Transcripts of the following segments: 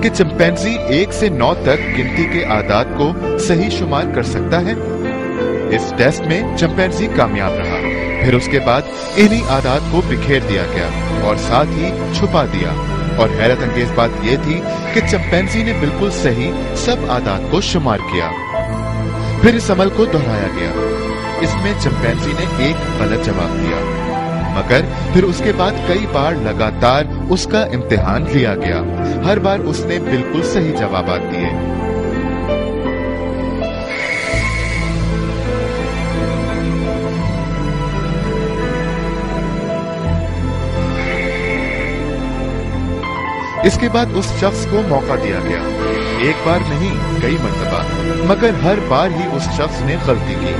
कि चिंपैंजी 1 से 9 तक गिनती के आदाद को सही शुमार कर सकता है। इस टेस्ट में चिंपैंजी कामयाब रहा। फिर उसके बाद इन्हीं आदाद को बिखेर दिया गया और साथ ही छुपा दिया। और हैरत अंगेज बात यह थी कि चिंपैंजी ने बिल्कुल सही सब आदाद को शुमार किया। फिर इस अमल को दोहराया गया। इसमें चिंपैंजी ने एक गलत जवाब दिया, मगर फिर उसके बाद कई बार लगातार उसका इम्तिहान लिया गया। हर बार उसने बिल्कुल सही जवाब दिए। इसके बाद उस शख्स को मौका दिया गया, एक बार नहीं कई मर्तबा, मगर हर बार ही उस शख्स ने गलती की।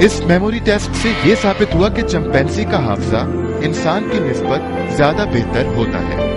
इस मेमोरी टेस्ट से ये साबित हुआ कि चिंपैंजी का हाफजा इंसान की निस्बत ज्यादा बेहतर होता है।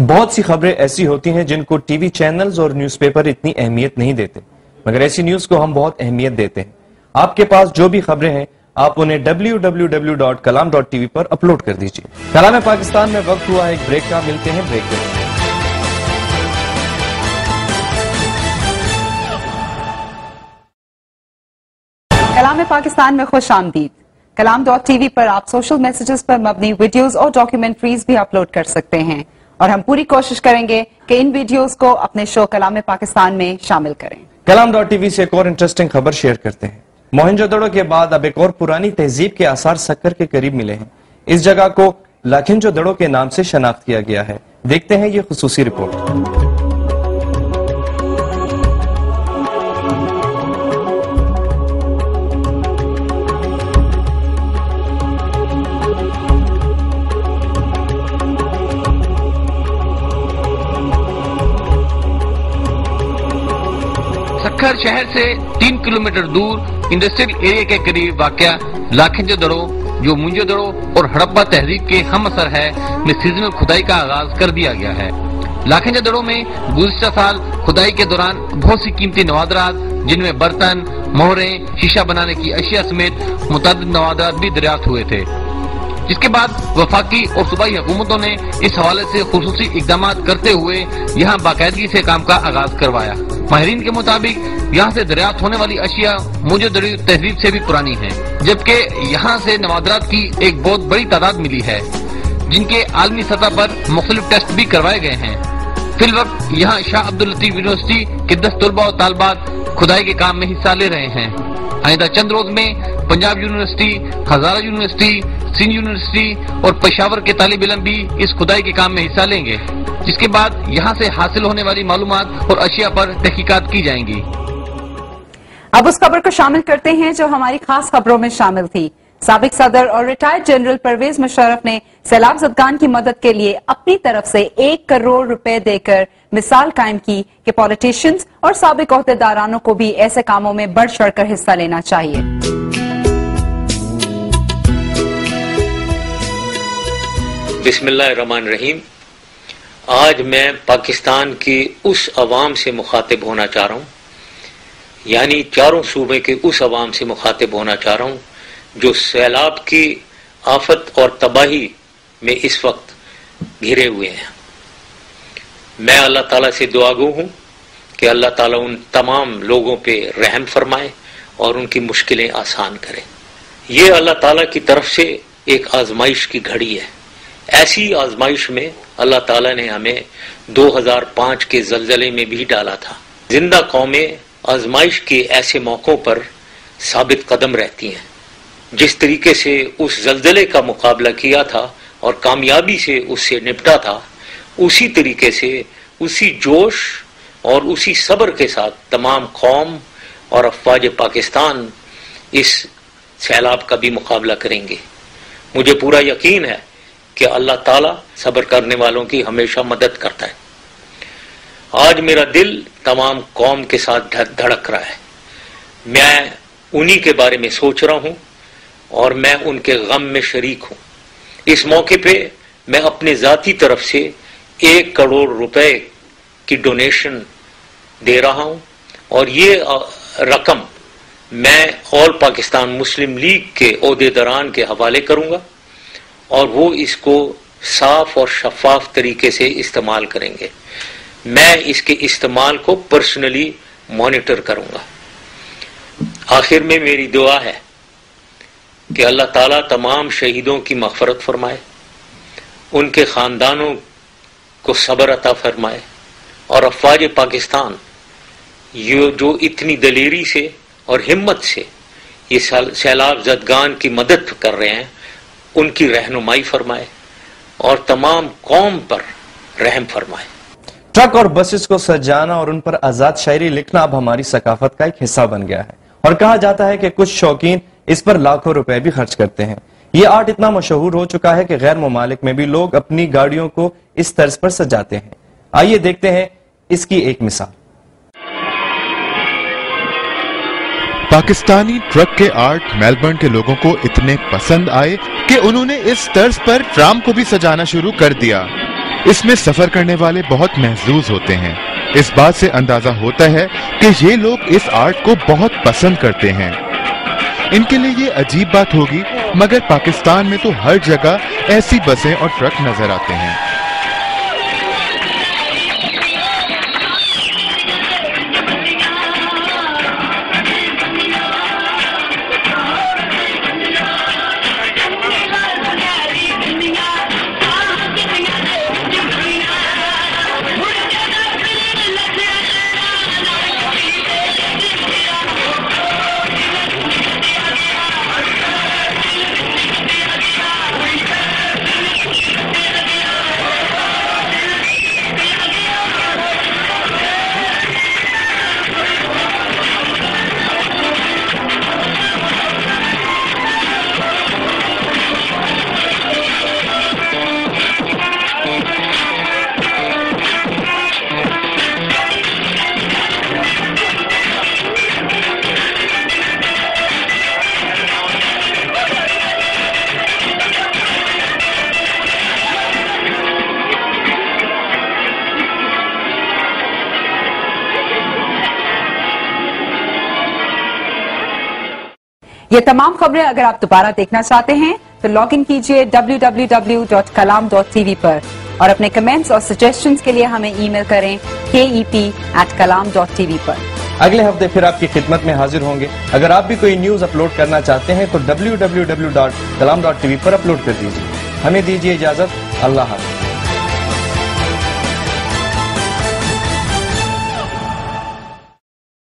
बहुत सी खबरें ऐसी होती हैं जिनको टीवी चैनल्स और न्यूज़पेपर इतनी अहमियत नहीं देते, मगर ऐसी न्यूज़ को हम बहुत अहमियत देते हैं। आपके पास जो भी खबरें हैं आप उन्हें www.kalam.tv पर अपलोड कर दीजिए। कलाम पाकिस्तान में वक्त हुआ है एक ब्रेक का, मिलते हैं ब्रेक के बाद। कलाम पाकिस्तान में खुश आमदीद। Kalam.tv पर आप सोशल मैसेजेस पर मबनी वीडियोस और डॉक्यूमेंट्रीज भी अपलोड कर सकते हैं और हम पूरी कोशिश करेंगे कि इन वीडियोस को अपने शो कलाम पाकिस्तान में शामिल करें। Kalam.tv से एक और इंटरेस्टिंग खबर शेयर करते हैं। मोहनजोदड़ो के बाद अब एक और पुरानी तहजीब के आसार सक्कर के करीब मिले हैं। इस जगह को लाखिंजोदड़ो के नाम से शनाख्त किया गया है। देखते हैं ये खुसूसी रिपोर्ट। सक्खर शहर से 3 किलोमीटर दूर इंडस्ट्रियल एरिया के करीब वाक़या लाखिंजोदड़ो, जो मुंजोदड़ो और हड़प्पा तहजीब के हम असर है, में सीजनल खुदाई का आगाज कर दिया गया है। लाखिंजोदड़ो में गुज़िश्ता साल खुदाई के दौरान बहुत सी कीमती नवादरात, जिनमें बर्तन, मोहरें, शीशा बनाने की अशिया समेत मुतअद्दिद नवादरात भी दरियाफ्त हुए थे, जिसके बाद वफाकी और सूबाई हुकूमतों ने इस हवाले से खुसूसी इकदाम करते हुए यहाँ बाकायदगी से काम का आगाज करवाया। माहिरीन के मुताबिक यहाँ से दरियाफ्त होने वाली अशिया मुंजोदड़ी तहजीब से भी पुरानी है, जबकि यहाँ से नवादरात की एक बहुत बड़ी तादाद मिली है, जिनके आलमी सतह पर मुख्तलिफ टेस्ट भी करवाए गए हैं। फिल वक्त यहाँ शाह अब्दुल लतीफ यूनिवर्सिटी के 10 तलबा और तालबात खुदाई के काम में हिस्सा ले रहे हैं। आइंदा चंद रोज में पंजाब यूनिवर्सिटी, हजारा यूनिवर्सिटी, सिंध यूनिवर्सिटी और पेशावर के तालिब इल्म भी इस खुदाई के काम में हिस्सा लेंगे, जिसके बाद यहाँ से हासिल होने वाली मालूमात और अशिया पर तहकीकात की जाएंगी। अब उस खबर को शामिल करते हैं जो हमारी खास खबरों में शामिल थी। साबिक सदर और रिटायर्ड जनरल परवेज मुशर्रफ ने सैलाब ज़दगान की मदद के लिए अपनी तरफ से 1 करोड़ रुपए देकर मिसाल कायम की कि पॉलिटिशियंस और साबिक ओहदेदारानों को भी ऐसे कामों में बढ़ चढ़कर हिस्सा लेना चाहिए। बिस्मिल्लाहिर्रहमानिर्रहीम। आज मैं पाकिस्तान की उस अवाम से मुखातिब होना चाह रहा हूँ, यानी चारों सूबे के उस अवाम से मुखातिब होना चाह रहा हूँ जो सैलाब की आफत और तबाही में इस वक्त घिरे हुए हैं। मैं अल्लाह ताला से दुआगो हूँ कि अल्लाह ताला उन तमाम लोगों पे रहम फरमाए और उनकी मुश्किलें आसान करे। ये अल्लाह ताला की तरफ से एक आजमाइश की घड़ी है। ऐसी आजमाइश में अल्लाह ताला ने हमें 2005 के जलजले में भी डाला था। जिंदा कौमें आजमाइश के ऐसे मौकों पर साबित कदम रहती हैं। जिस तरीके से उस जलजले का मुकाबला किया था और कामयाबी से उससे निपटा था, उसी तरीके से, उसी जोश और उसी सब्र के साथ तमाम कौम और अफवाज पाकिस्तान इस सैलाब का भी मुकाबला करेंगे। मुझे पूरा यकीन है कि अल्लाह ताला सब्र करने वालों की हमेशा मदद करता है। आज मेरा दिल तमाम कौम के साथ धड़क रहा है। मैं उन्हीं के बारे में सोच रहा हूं और मैं उनके गम में शरीक हूं। इस मौके पे मैं अपने जाती तरफ से 1 करोड़ रुपए की डोनेशन दे रहा हूं और ये रकम मैं ऑल पाकिस्तान मुस्लिम लीग के ओहदेदारान के हवाले करूंगा और वो इसको साफ और शफाफ तरीके से इस्तेमाल करेंगे। मैं इसके इस्तेमाल को पर्सनली मॉनिटर करूंगा। आखिर में मेरी दुआ है कि अल्लाह ताला तमाम शहीदों की मग़फ़रत फरमाए, उनके ख़ानदानों को सब्र अता फरमाए और अफ़वाज पाकिस्तान ये जो इतनी दलेरी से और हिम्मत से ये सैलाब ज़दगान की मदद कर रहे हैं उनकी रहनुमाई फरमाए और तमाम कौम पर रहम फरमाए। ट्रक और बसेस को सजाना और उन पर आजाद शायरी लिखना अब हमारी सकाफत का एक हिस्सा बन गया है और कहा जाता है कि कुछ शौकीन इस पर लाखों रुपए भी खर्च करते हैं। ये आर्ट इतना मशहूर हो चुका है कि गैर मुमालिक में भी लोग अपनी गाड़ियों को इस तर्ज पर सजाते हैं। आइए देखते हैं इसकी एक मिसाल। पाकिस्तानी ट्रक के आर्ट मेलबर्न के लोगों को इतने पसंद आए कि उन्होंने इस तर्ज पर ट्राम को भी सजाना शुरू कर दिया। इसमें सफर करने वाले बहुत महजूज होते हैं। इस बात से अंदाजा होता है कि ये लोग इस आर्ट को बहुत पसंद करते हैं। इनके लिए ये अजीब बात होगी, मगर पाकिस्तान में तो हर जगह ऐसी बसें और ट्रक नजर आते हैं। ये तमाम खबरें अगर आप दोबारा देखना चाहते हैं तो लॉग इन कीजिए www.kalam.tv पर और अपने कमेंट्स और सजेशंस के लिए हमें ईमेल करें kep@kalam.tv पर। अगले हफ्ते फिर आपकी खिदमत में हाजिर होंगे। अगर आप भी कोई न्यूज अपलोड करना चाहते हैं तो www.kalam.tv पर अपलोड कर दीजिए। हमें दीजिए इजाजत। अल्लाह हाफ़िज़।